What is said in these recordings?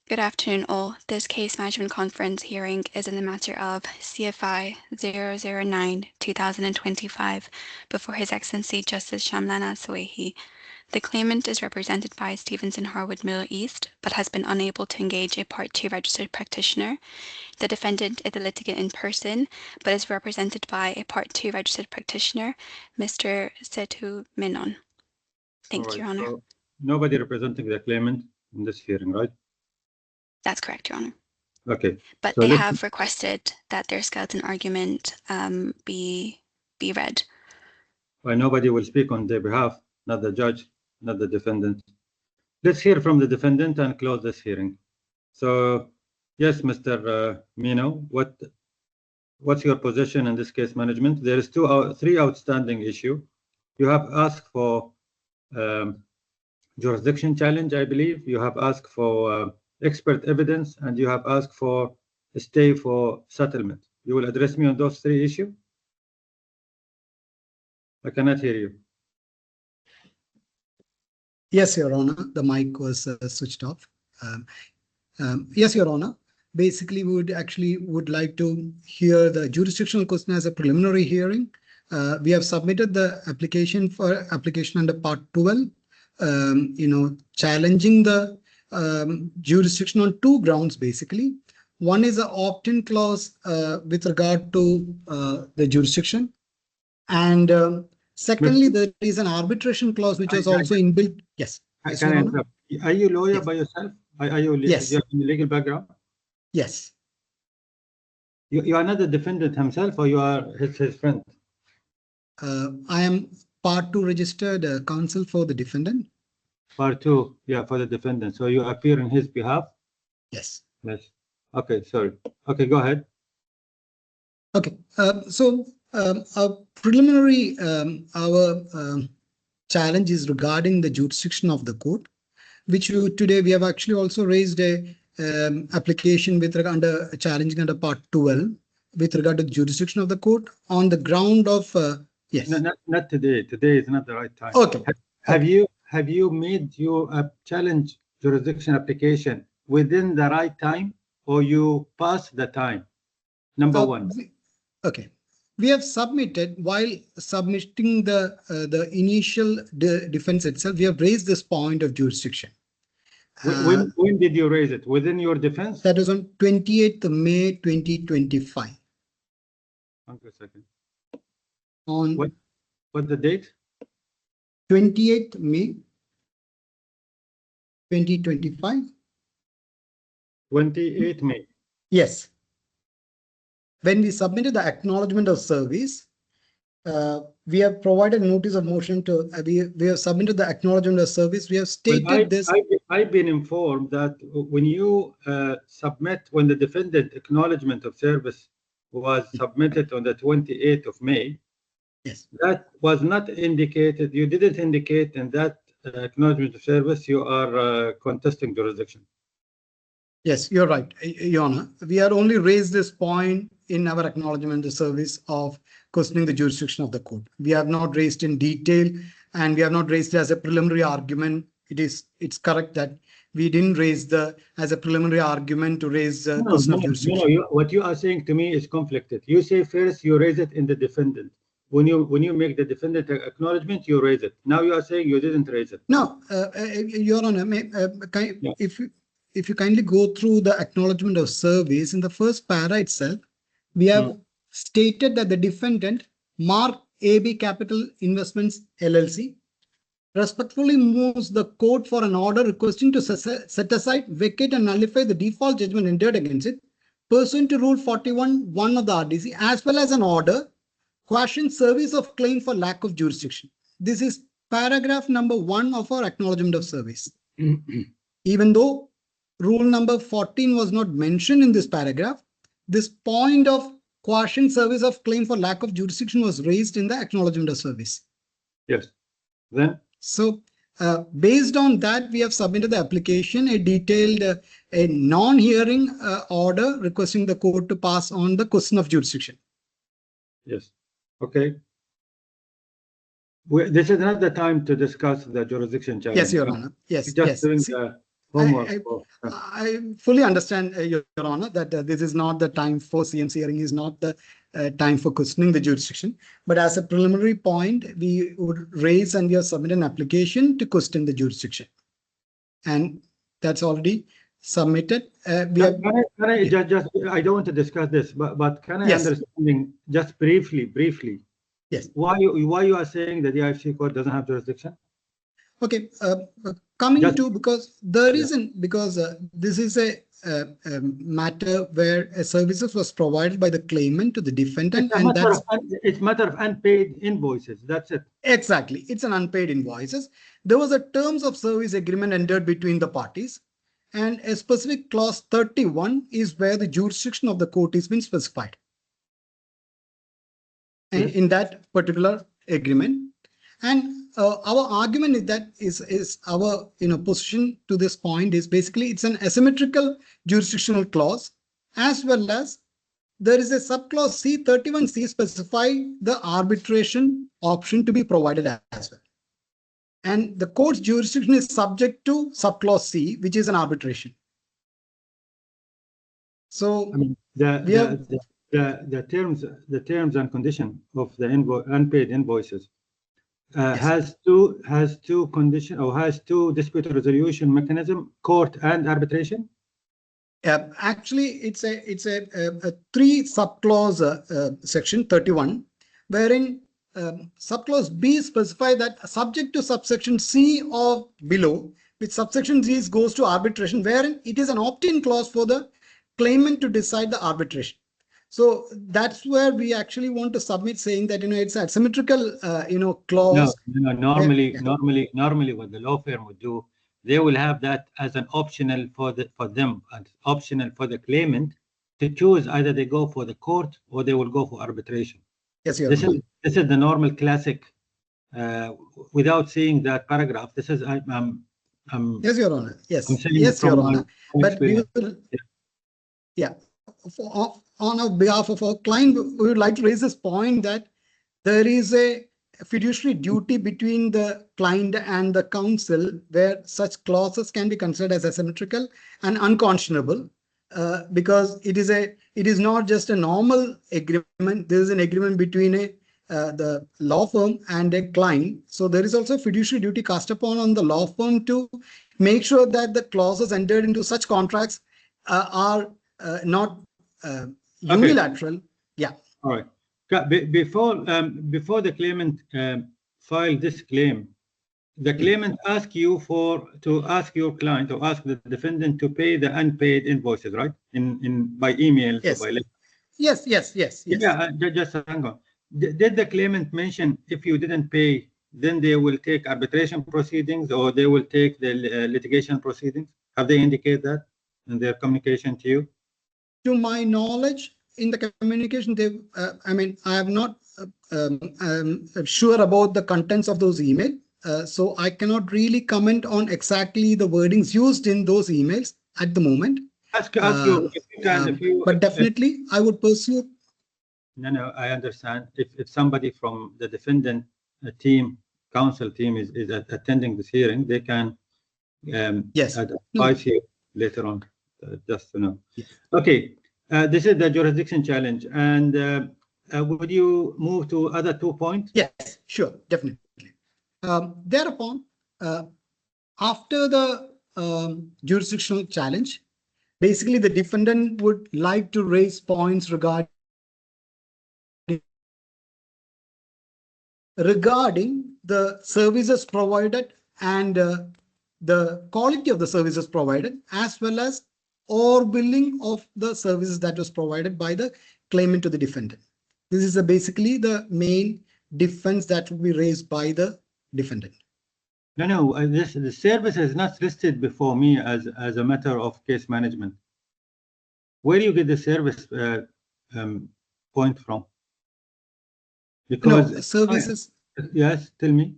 Good afternoon, all. This case management conference hearing is in the matter of CFI 009-2025 before His Excellency Justice Shamlan Sawalehi. The claimant is represented by Stephenson, Harwood, Middle East, but has been unable to engage a Part 2 registered practitioner. The defendant is the litigant in person, but is represented by a Part 2 registered practitioner, Mr. Setu Menon. Thank you, Your Honour. So nobody representing the claimant in this hearing, right? That's correct, Your Honour. Okay. But So they have requested that their skeleton argument be read. Well, nobody will speak on their behalf, not the judge, not the defendant. Let's hear from the defendant and close this hearing. So, yes, Mr. Mino, what's your position in this case management? There is three outstanding issues. You have asked for jurisdiction challenge, I believe. You have asked for expert evidence, and you have asked for a stay for settlement. You will address me on those three issues? I cannot hear you. Yes, Your Honor. The mic was switched off. Yes, Your Honor. Basically, we would like to hear the jurisdictional question as a preliminary hearing. We have submitted the application under Part 12. Challenging the jurisdiction on two grounds, basically. One is an opt-in clause with regard to the jurisdiction. And secondly, there is an arbitration clause which is also inbuilt. Yes. Can I interrupt? Are you a lawyer by yourself? Are you yes. Do you have a legal background? Yes. You are not the defendant himself, or you are his friend? I am Part 2 registered counsel for the defendant. Part 2, yeah, for the defendant. So you appear on his behalf? Yes. Yes. Okay, sorry. Okay, go ahead. Okay. Our preliminary, our challenge is regarding the jurisdiction of the court, which today we have actually also raised a application with regard challenging under Part 12 with regard to the jurisdiction of the court on the ground of yes. No, not today. Today is not the right time. Okay. Have you made your challenge jurisdiction application within the right time, or you passed the time? Number one. Okay. We have submitted, while submitting the initial defense itself, we have raised this point of jurisdiction. When did you raise it? Within your defense? That was on 28th May 2025. One second. On what's the date? 28th May 2025. 28th May. Yes. When we submitted the acknowledgement of service, we have provided notice of motion to, we have submitted the acknowledgement of service. We have stated this. I've been informed that when you when the defendant acknowledgement of service was submitted on the 28th of May, yes, that was not indicated. You didn't indicate in that acknowledgement of service you are contesting jurisdiction. Yes, you're right, Your Honor. We had only raised this point in our acknowledgement of service of questioning the jurisdiction of the court. We have not raised in detail, and we have not raised it as a preliminary argument. It's correct that we didn't raise as a preliminary argument to raise question of jurisdiction. No, what you are saying to me is conflicted. You say first you raise it in the defendant. When you make the defendant acknowledgement, you raise it. Now you are saying you didn't raise it. No, Your Honor, if you kindly go through the acknowledgement of service, in the first para itself, we have stated that the defendant, Mark AB Capital Investments LLC, respectfully moves the court for an order requesting to set aside, vacate and nullify the default judgment entered against it, pursuant to Rule 41(1) of the RDC, as well as an order quashing service of claim for lack of jurisdiction. This is paragraph number 1 of our acknowledgement of service. Even though rule number 14 was not mentioned in this paragraph, this point of quashing service of claim for lack of jurisdiction was raised in the acknowledgement of service. Yes. Then? So, based on that, we have submitted the application, a detailed, a non-hearing order requesting the court to pass on the question of jurisdiction. Yes. Okay. This is not the time to discuss the jurisdiction challenge. Yes, Your Honor. Yes. Just doing the homework. I fully understand, Your Honor, that this is not the time for CMC hearing, is not the time for questioning the jurisdiction. But as a preliminary point, we would raise and we have submitted an application to question the jurisdiction. And that's already submitted. I don't want to discuss this, but can I understand just briefly? Yes. Why you are saying that the IFC court doesn't have jurisdiction? Okay, because there isn't, because this is a matter where a services was provided by the claimant to the defendant, and it's matter of unpaid invoices. That's it. Exactly, it's an unpaid invoices. There was a terms of service agreement entered between the parties, and a specific clause 31 is where the jurisdiction of the court is been specified. Yes. In that particular agreement, and our argument is that is our position to this point is basically it's an asymmetrical jurisdictional clause, as well as there is a subclause C31C specify the arbitration option to be provided as well. And the court's jurisdiction is subject to subclause C, which is an arbitration. So I mean, the terms and condition of the unpaid invoices yes. has two condition or has two dispute resolution mechanism, court and arbitration. Actually, it's a three subclause section 31, wherein subclause B specify that subject to subsection C or below, which subsection C goes to arbitration, wherein it is an opt-in clause for the claimant to decide the arbitration. So that's where we actually want to submit, saying that it's a symmetrical clause. No, normally what the law firm would do, they will have that as an optional for them, optional for the claimant to choose. Either they go for the court or they will go for arbitration. Yes, this is the normal classic. Without seeing that paragraph, this is yes, Your Honor. Yes, yes, Your Honor. But we will, yeah. On behalf of our client, we would like to raise this point that there is a fiduciary duty between the client and the counsel where such clauses can be considered as asymmetrical and unconscionable, because it is not just a normal agreement. There is an agreement between the law firm and a client. So there is also a fiduciary duty cast upon the law firm to make sure that the clauses entered into such contracts are not unilateral. Okay. Yeah. All right. Before the claimant filed this claim, the claimant asked you to ask your client or ask the defendant to pay the unpaid invoices, right? By email. Yes. Or by letter. Yes. Yeah. Just hang on. Did the claimant mention if you didn't pay, then they will take arbitration proceedings or they will take the litigation proceedings? Have they indicated that in their communication to you? To my knowledge, in the communication, I am not sure about the contents of those emails, so I cannot really comment on exactly the wordings used in those emails at the moment. Ask you if you can, but definitely, I would pursue. No, I understand. If somebody from the defendant team, counsel team is attending this hearing, they can advise you later on. Just to know. Okay, this is the jurisdiction challenge, and would you move to other 2 points? Yes, sure, definitely. Thereupon, after the jurisdictional challenge, basically the defendant would like to raise points regarding the services provided and the quality of the services provided, as well as or billing of the services that was provided by the claimant to the defendant. This is basically the main defense that will be raised by the defendant. No, the service is not listed before me as a matter of case management. Where do you get the service point from? Because services. Yes, tell me.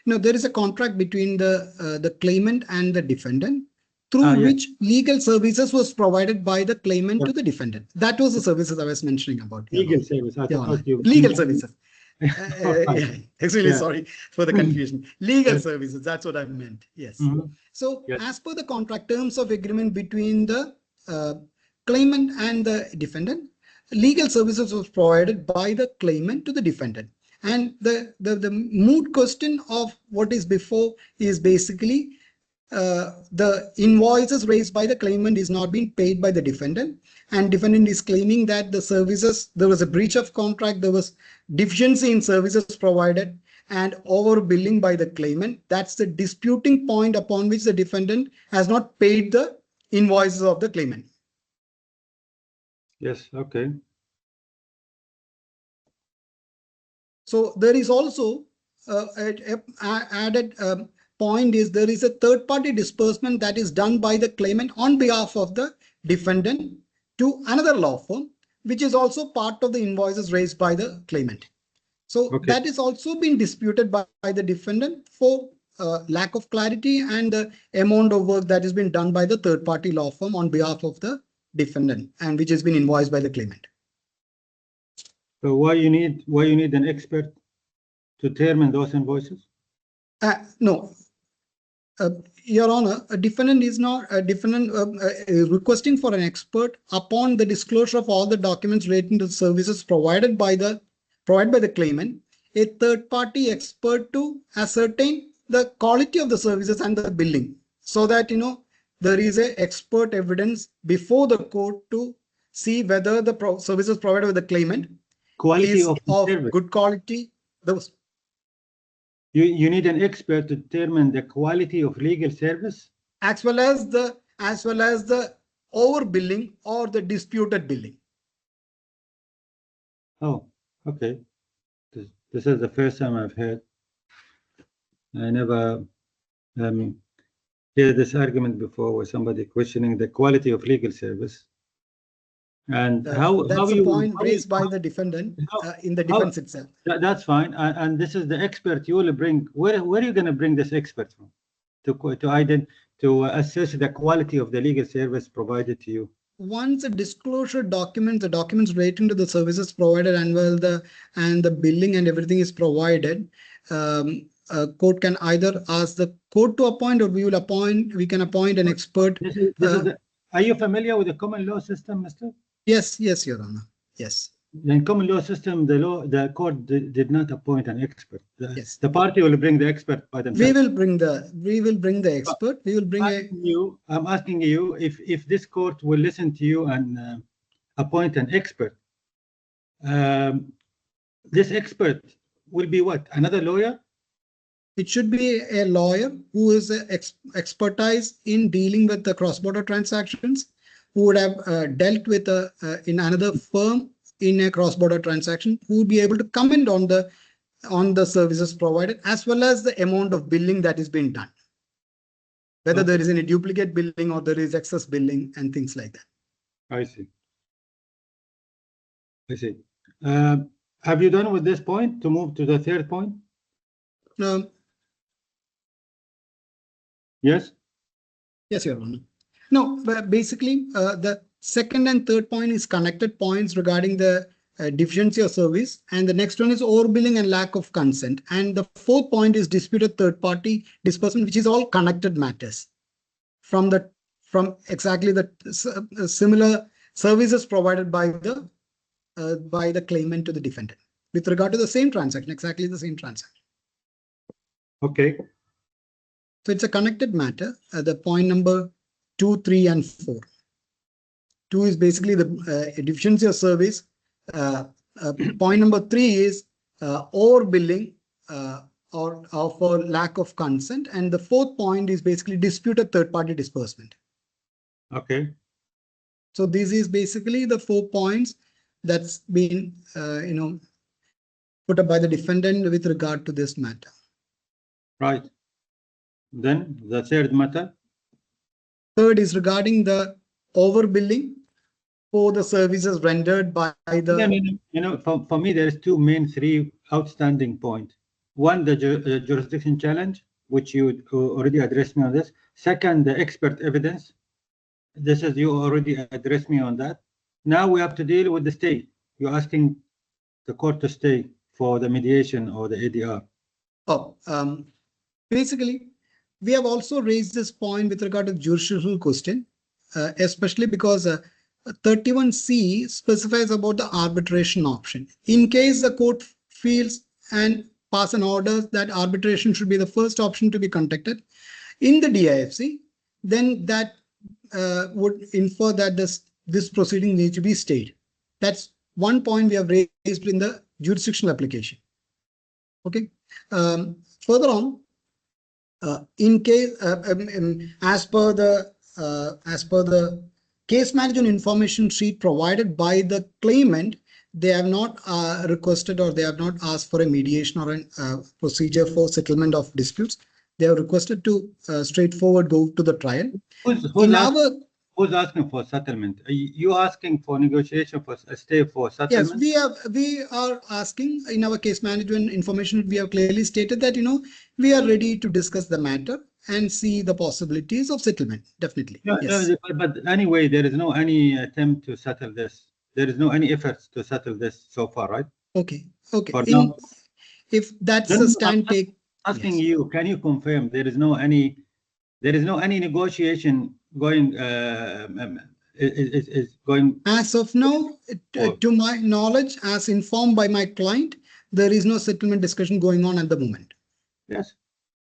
No, there is a contract between the claimant and the defendant, through which legal services was provided by the claimant to the defendant. That was the services I was mentioning about. Legal service. Legal services. Right. Extremely Yeah. sorry for the confusion. Legal Yes. services, that's what I meant. Yes. Mhm. So Yes. as per the contract terms of agreement between the claimant and the defendant, legal services was provided by the claimant to the defendant. And the moot question of what is before is basically the invoices raised by the claimant is not being paid by the defendant, and defendant is claiming that the services, there was a breach of contract, there was deficiency in services provided and overbilling by the claimant. That's the disputing point upon which the defendant has not paid the invoices of the claimant. Yes. Okay. So there is also added point is there is a third party disbursement that is done by the claimant on behalf of the defendant to another law firm, which is also part of the invoices raised by the claimant. So Okay. that is also been disputed by the defendant for lack of clarity and the amount of work that has been done by the third party law firm on behalf of the defendant and which has been invoiced by the claimant. So why you need an expert to determine those invoices? No, Your Honor, a defendant is not a defendant requesting for an expert upon the disclosure of all the documents relating to the services provided by the claimant, a third party expert to ascertain the quality of the services and the billing, so that there is a expert evidence before the court to see whether the services provided by the claimant Quality is of of service. good quality. You need an expert to determine the quality of legal service, as well as the overbilling or the disputed billing. Oh, okay. This is the first time I've heard. I never heard this argument before, where somebody questioning the quality of legal service. And That's a point raised by the defendant in the defense itself. That's fine. And this is the expert you will bring. Where are you going to bring this expert from to assess the quality of the legal service provided to you? Once a disclosure document, the documents relating to the services provided and the billing and everything is provided, a court can either ask the court to appoint, or we can appoint an expert. Are you familiar with the common law system, Mr.? Yes, Your Honor. Yes. In common law system, the court did not appoint an expert. Yes. The party will bring the expert by themselves. We will bring the expert. We will bring I'm asking you if this court will listen to you and appoint an expert. This expert will be what? Another lawyer? It should be a lawyer who is expertise in dealing with the cross-border transactions, who would have dealt with in another firm in a cross-border transaction, who would be able to comment on the services provided, as well as the amount of billing that is being done, whether there is any duplicate billing or there is excess billing and things like that. I see. Have you done with this point to move to the third point? Yes. Yes, Your Honor. No, but basically the second and third point is connected points regarding the deficiency of service, and the next one is overbilling and lack of consent, and the fourth point is disputed third party disbursement, which is all connected matters from exactly the similar services provided by the claimant to the defendant with regard to the same transaction, exactly the same transaction. Okay. So it's a connected matter. The point number 2, 3, and 4. 2 is basically the deficiency of service. Point number 3 is overbilling or for lack of consent, and the fourth point is basically disputed third-party disbursement. Okay. So this is basically the 4 points that's been put up by the defendant with regard to this matter. Right. Then the third matter. Third is regarding the overbilling for the services rendered by the. For me, there is three outstanding points. One, the jurisdiction challenge, which you already addressed me on this. Second, the expert evidence. You already addressed me on that. Now we have to deal with the stay. You're asking the court to stay for the mediation or the ADR? Basically, we have also raised this point with regard to jurisdictional question, especially because 31C specifies about the arbitration option. In case the court feels and pass an order that arbitration should be the first option to be conducted in the DIFC, then that would infer that this proceeding needs to be stayed. That's one point we have raised in the jurisdictional application. Okay. Further on, in case as per the case management information sheet provided by the claimant, they have not requested or they have not asked for a mediation or a procedure for settlement of disputes. They have requested to straightforward go to the trial. Who's asking for settlement? Are you asking for negotiation for a stay for settlement? Yes, we are asking in our case management information. We have clearly stated that we are ready to discuss the matter and see the possibilities of settlement. Definitely. No, yes. No, but anyway, there is no any attempt to settle this. There is no any efforts to settle this so far, right? Okay. If that's No, the stand take. Asking you, can you confirm there is no any negotiation going is going as of now, to my knowledge, as informed by my client, there is no settlement discussion going on at the moment. Yes.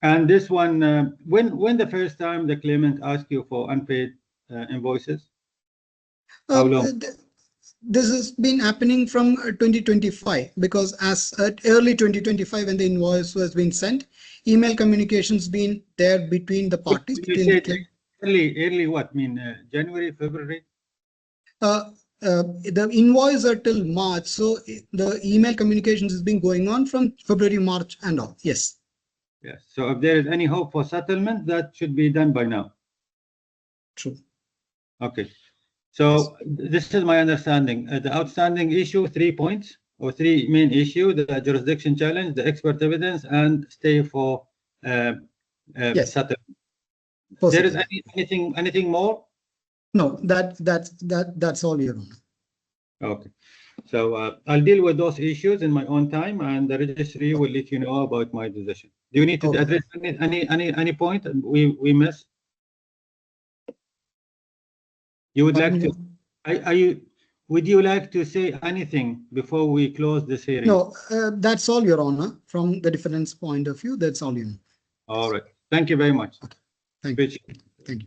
And this one, when the first time the claimant asked you for unpaid invoices? How long? This has been happening from 2025, because as at early 2025, when the invoice was being sent, email communications been there between the parties. Early what? January, February? The invoice are till March, so the email communications has been going on from February, March and all. Yes. Yes. So if there is any hope for settlement, that should be done by now. True. Okay. So this is my understanding. The outstanding issue, 3 points or 3 main issues: the jurisdiction challenge, the expert evidence, and stay for settlement. There is anything more? No, that's all, Your Honor. Okay. So I'll deal with those issues in my own time, and the registry will let you know about my decision. Do you need to address any point we missed? You would like to? Would you like to say anything before we close this hearing? No, that's all, Your Honor. From the defendant's point of view, that's all, Your Honor. All right. Thank you very much. Okay. Thank you.